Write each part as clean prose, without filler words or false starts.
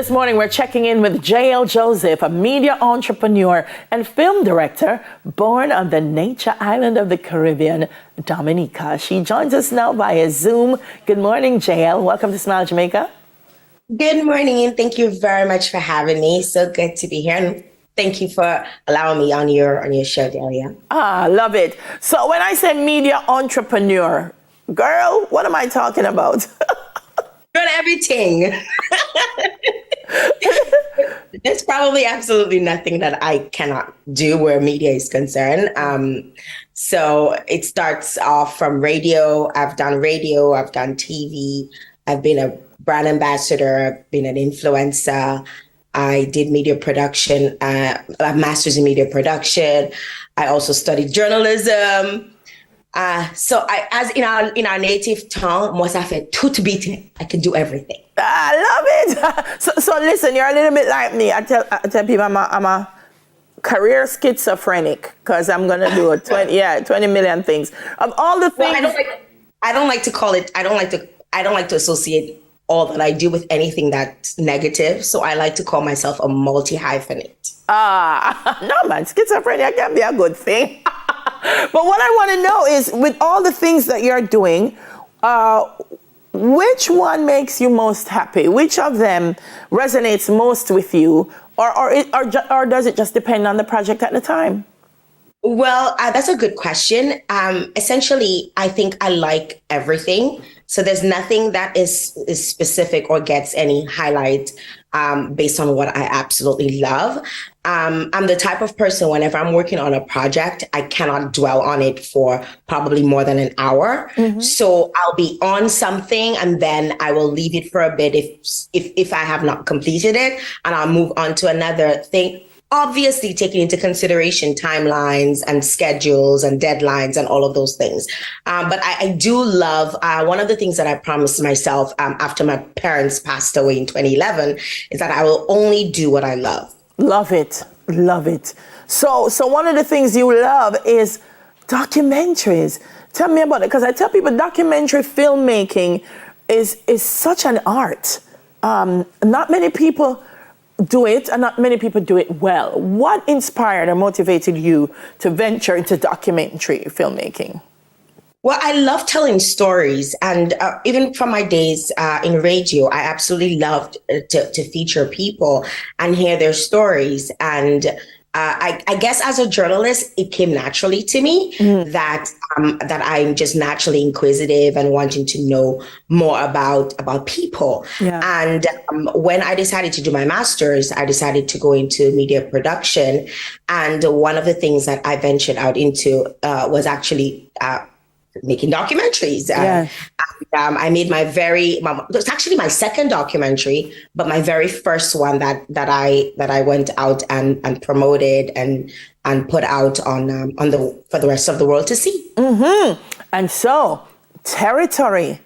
this morning, we're checking in with Jael Joseph, a media entrepreneur and film director born on the nature island of the Caribbean, Dominica. She joins us now via Zoom. Good morning, Jael. Welcome to Smile Jamaica. Good morning, and thank you very much for having me. So good to be here, and thank you for allowing me on your show, Dahlia. Love it. So when I say media entrepreneur, girl, what am I talking about? Doing everything. There's probably absolutely nothing that I cannot do where media is concerned. So it starts off from radio. I've done TV. I've been a brand ambassador. I've been an influencer. I did media production, a master's in media production. I also studied journalism. So as in our native tongue, moi ça fait tout bite. I can do everything. I love it. So listen, you're a little bit like me. I tell people I'm a career schizophrenic because I'm gonna do 20 million things. Of all the things, well, I don't like to associate all that I do with anything that's negative. So I like to call myself a multi-hyphenate. No man, schizophrenia can be a good thing. But what I want to know is, with all the things that you're doing, which one makes you most happy? Which of them resonates most with you? Or does it just depend on the project at the time? Well, that's a good question. Essentially, I think I like everything. So there's nothing that is specific or gets any highlight based on what I absolutely love. I'm the type of person, whenever I'm working on a project, I cannot dwell on it for probably more than an hour. Mm-hmm. So I'll be on something and then I will leave it for a bit if I have not completed it, and I'll move on to another thing. Obviously, taking into consideration timelines and schedules and deadlines and all of those things. But I do love, one of the things that I promised myself after my parents passed away in 2011 is that I will only do what I love. Love it. Love it. So one of the things you love is documentaries. Tell me about it, because I tell people documentary filmmaking is such an art. Not many people do it, and not many people do it well. What inspired or motivated you to venture into documentary filmmaking? Well, I love telling stories, and even from my days in radio, I absolutely loved to feature people and hear their stories. And I guess as a journalist, it came naturally to me that I'm just naturally inquisitive and wanting to know more about people. Yeah. And when I decided to do my master's, I decided to go into media production. And one of the things that I ventured out into was actually making documentaries. Yeah. I made it's actually my second documentary, but my very first one that I went out and promoted and put out for the rest of the world to see. Mm-hmm. And so, Territory,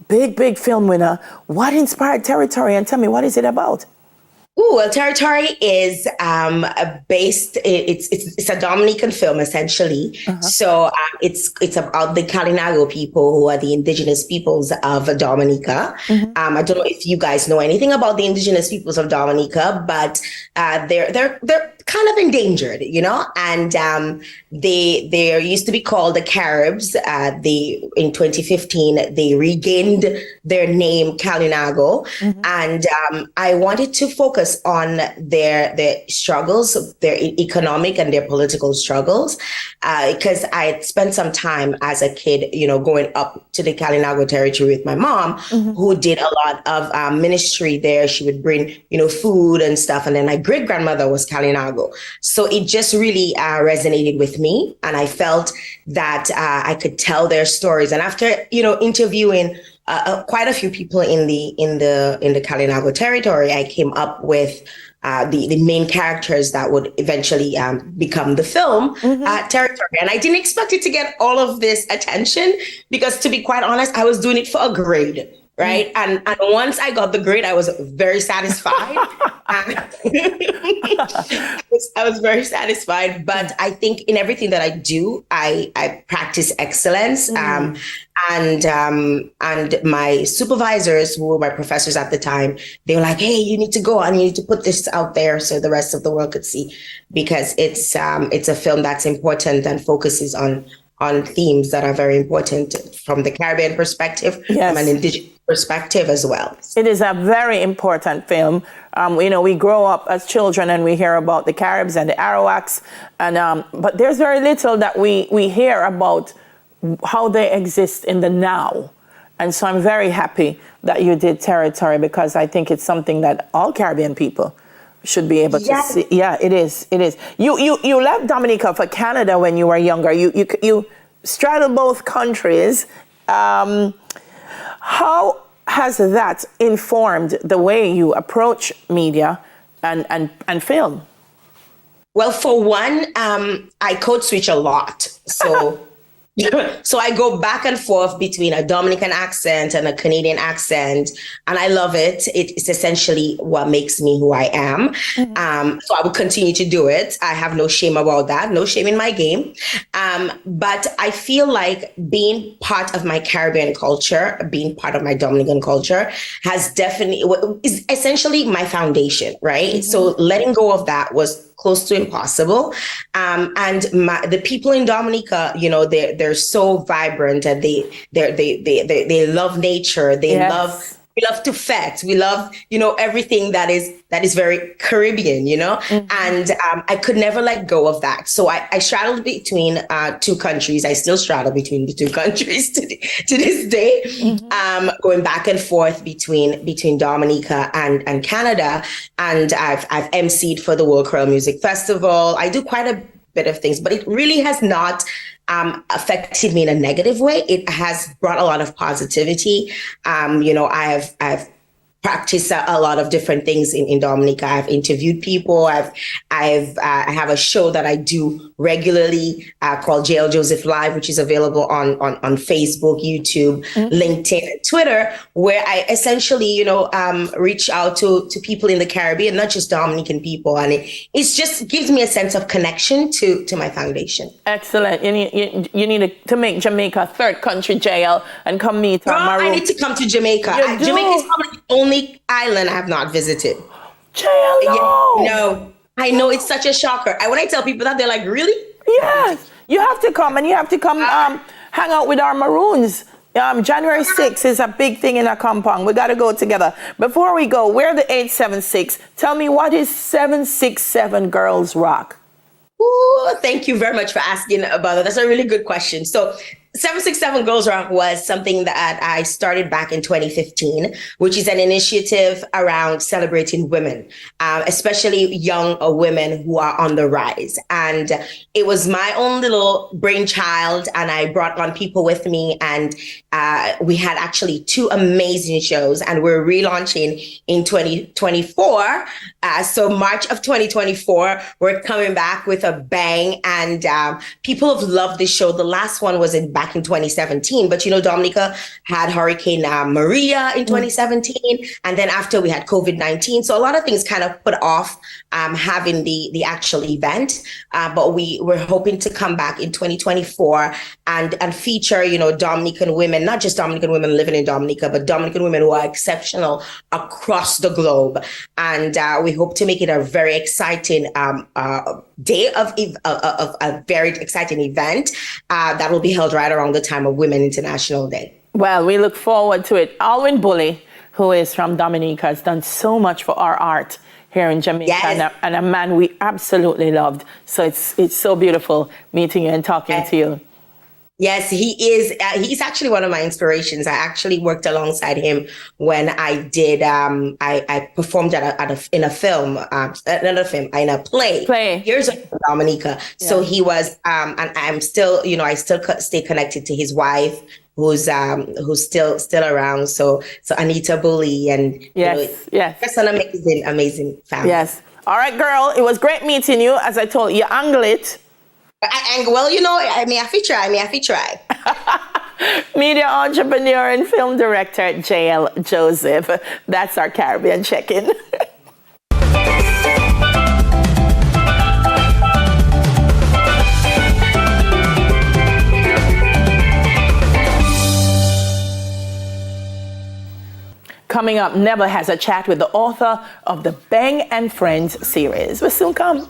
big film winner. What inspired Territory? And tell me, what is it about? Well, Territory is based. It's a Dominican film, essentially. Uh-huh. So it's about the Kalinago people, who are the indigenous peoples of Dominica. Mm-hmm. I don't know if you guys know anything about the indigenous peoples of Dominica, but they're kind of endangered, and they used to be called the Caribs. In 2015 they regained their name Kalinago, mm-hmm. and I wanted to focus on their struggles, their economic and their political struggles, because I had spent some time as a kid, going up to the Kalinago territory with my mom, mm-hmm. who did a lot of ministry there. She would bring, food and stuff, and then my great grandmother was Kalinago. So it just really resonated with me, and I felt that I could tell their stories. And after interviewing quite a few people in the Kalinago territory, I came up with the main characters that would eventually become the film, mm-hmm. Territory. And I didn't expect it to get all of this attention because, to be quite honest, I was doing it for a grade. right? And once I got the grade, I was very satisfied. I was very satisfied. But I think in everything that I do, I practice excellence. And my supervisors, who were my professors at the time, they were like, "Hey, you need to go and you need to put this out there so the rest of the world could see, because it's a film that's important and focuses on themes that are very important from the Caribbean perspective, from an indigenous perspective as well." It is a very important film. We grow up as children and we hear about the Caribs and the Arawaks, and but there's very little that we hear about how they exist in the now. And so I'm very happy that you did Territory, because I think it's something that all Caribbean people should be able to see. Yeah, it is. It is. You left Dominica for Canada when you were younger. You straddled both countries. How has that informed the way you approach media and film? Well, for one, I code switch a lot. So I go back and forth between a Dominican accent and a Canadian accent, and I love it. It's essentially what makes me who I am. So I will continue to do it. I have no shame about that. No shame in my game. But I feel like being part of my Caribbean culture, being part of my Dominican culture, is essentially my foundation, right? So letting go of that was close to impossible. And the people in Dominica, they're so vibrant, and they love nature. We love to fete. We love, everything that is very Caribbean, and I could never let go of that. So I straddled between two countries. I still straddle between the two countries to this day, going back and forth between Dominica and Canada. And I've emceed for the World Creole Music Festival. I do quite a bit of things, but it really has not affected me in a negative way. It has brought a lot of positivity. I've practiced a lot of different things in Dominica. I've interviewed people. I have a show that I do regularly called Jael Joseph Live, which is available on Facebook, YouTube, LinkedIn, and Twitter, where I essentially, reach out to people in the Caribbean, not just Dominican people. And it just gives me a sense of connection to my foundation. Excellent. You need to make Jamaica a third country, Jael, and come meet our Maroon. I need to come to Jamaica. Jamaica is probably the only island I have not visited. Jael, no. No. I know, it's such a shocker. When I tell people that, they're like, really? Yes. You have to come, and you have to come hang out with our Maroons. January 6th is a big thing in our compound. We got to go together. Before we go, we're the 876. Tell me, what is 767 Girls Rock? Ooh, thank you very much for asking about that. That's a really good question. So 767 Girls Rock was something that I started back in 2015, which is an initiative around celebrating women, especially young women who are on the rise. And it was my own little brainchild, and I brought on people with me, and we had actually 2 amazing shows, and we're relaunching in 2024. So March of 2024, we're coming back with a bang, and people have loved this show. The last one was back in 2017, but Dominica had Hurricane Maria in 2017, and then after we had COVID-19, so a lot of things kind of put off having the actual event, but we're hoping to come back in 2024 and feature Dominican women, not just Dominican women living in Dominica, but Dominican women who are exceptional across the globe, and we hope to make it a very exciting day of a very exciting event that will be held right around the time of Women International Day. Well, we look forward to it. Alwyn Bully, who is from Dominica, has done so much for our art here in Jamaica, yes. and a man we absolutely loved. So it's so beautiful meeting you and talking to you. Yes, he is. He's actually one of my inspirations. I actually worked alongside him when I did. I performed in a film, in a play. Years ago in Dominica. Yeah. So he was, and I'm still, I still stay connected to his wife, who's still around. So Anita Bully, and yes, that's an amazing family. Yes. All right, girl. It was great meeting you. As I told you, angle it. Well, I fi try. Media entrepreneur and film director Jael Joseph. That's our Caribbean check-in. Coming up, Neville has a chat with the author of the Bang and Friends series. We'll soon come.